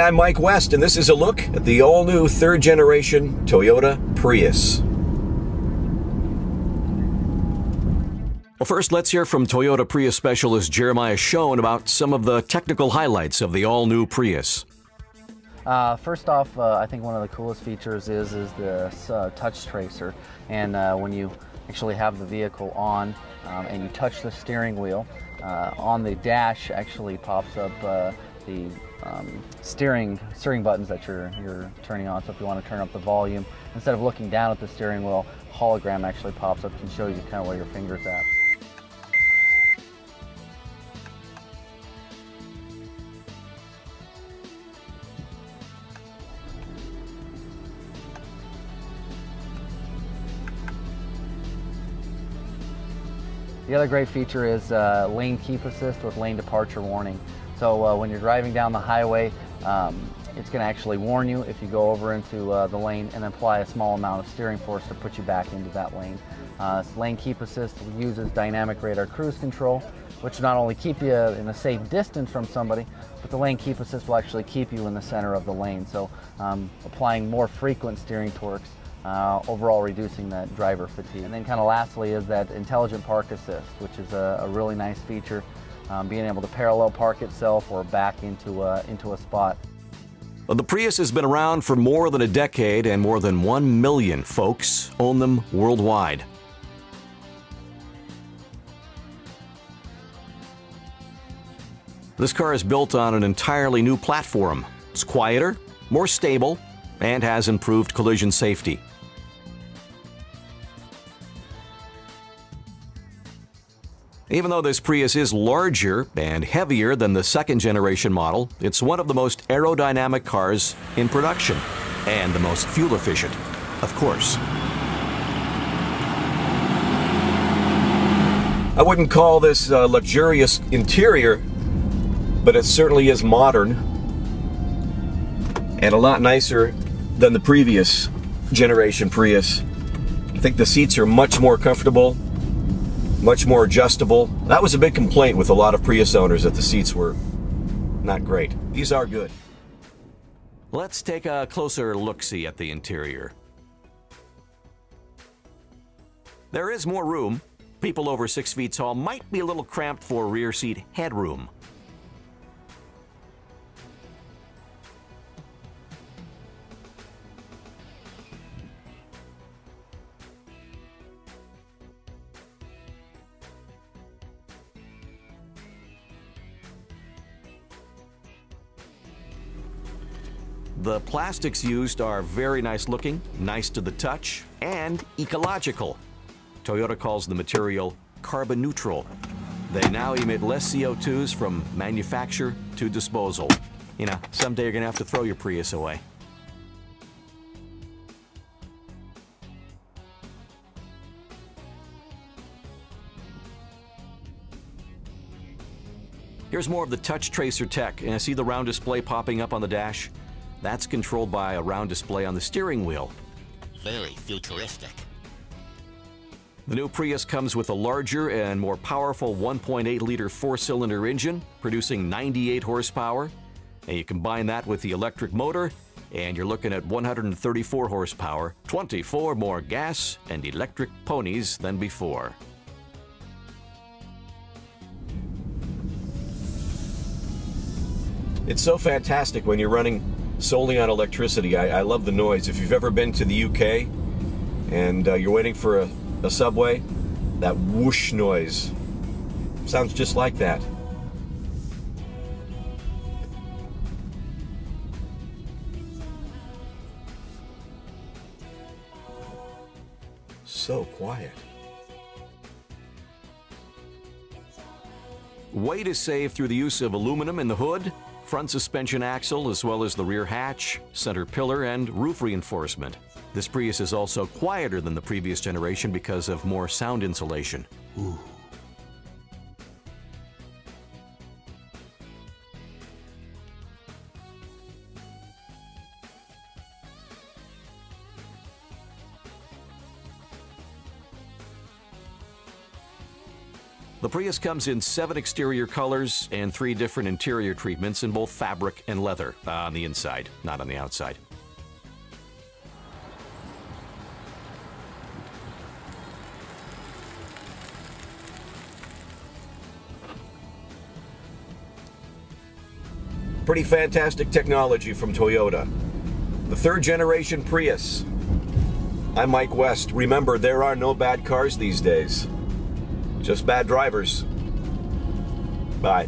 Hi, I'm Mike West, and this is a look at the all-new third-generation Toyota Prius. Well, first, let's hear from Toyota Prius specialist Jeremiah Schoen about some of the technical highlights of the all-new Prius. First off, I think one of the coolest features is this touch tracer. And when you actually have the vehicle on and you touch the steering wheel, on the dash actually pops up the steering buttons that you're turning on. So if you want to turn up the volume, instead of looking down at the steering wheel, hologram actually pops up and shows you kind of where your finger's at. The other great feature is lane keep assist with lane departure warning. So when you're driving down the highway, it's going to actually warn you if you go over into the lane and apply a small amount of steering force to put you back into that lane. Lane keep assist uses dynamic radar cruise control, which not only keep you in a safe distance from somebody, but the lane keep assist will actually keep you in the center of the lane. So applying more frequent steering torques, overall reducing that driver fatigue. And then kind of lastly is that intelligent park assist, which is a really nice feature, being able to parallel park itself or back into a spot. Well, the Prius has been around for more than a decade, and more than 1 million folks own them worldwide. This car is built on an entirely new platform. It's quieter, more stable, and has improved collision safety. Even though this Prius is larger and heavier than the second-generation model, it's one of the most aerodynamic cars in production, and the most fuel-efficient, of course. I wouldn't call this a luxurious interior, but it certainly is modern, and a lot nicer than the previous generation Prius. I think the seats are much more comfortable, much more adjustable. That was a big complaint with a lot of Prius owners, that the seats were not great. These are good. Let's take a closer look-see at the interior. There is more room. People over 6 feet tall might be a little cramped for rear seat headroom. The plastics used are very nice looking, nice to the touch, and ecological. Toyota calls the material carbon neutral. They now emit less CO2s from manufacture to disposal. You know, someday you're gonna have to throw your Prius away. Here's more of the touch tracer tech, and I see the round display popping up on the dash. That's controlled by a round display on the steering wheel. Very futuristic. The new Prius comes with a larger and more powerful 1.8-liter four-cylinder engine, producing 98 horsepower. And you combine that with the electric motor, and you're looking at 134 horsepower, 24 more gas and electric ponies than before. It's so fantastic when you're running solely on electricity. I love the noise. If you've ever been to the UK and you're waiting for a subway, that whoosh noise sounds just like that. So quiet. Weight is saved through the use of aluminum in the hood, front suspension axle, as well as the rear hatch, center pillar, and roof reinforcement. This Prius is also quieter than the previous generation because of more sound insulation. Ooh. The Prius comes in 7 exterior colors and 3 different interior treatments in both fabric and leather on the inside, not on the outside. Pretty fantastic technology from Toyota. The 3rd generation Prius. I'm Mike West. Remember, there are no bad cars these days. Just bad drivers. Bye.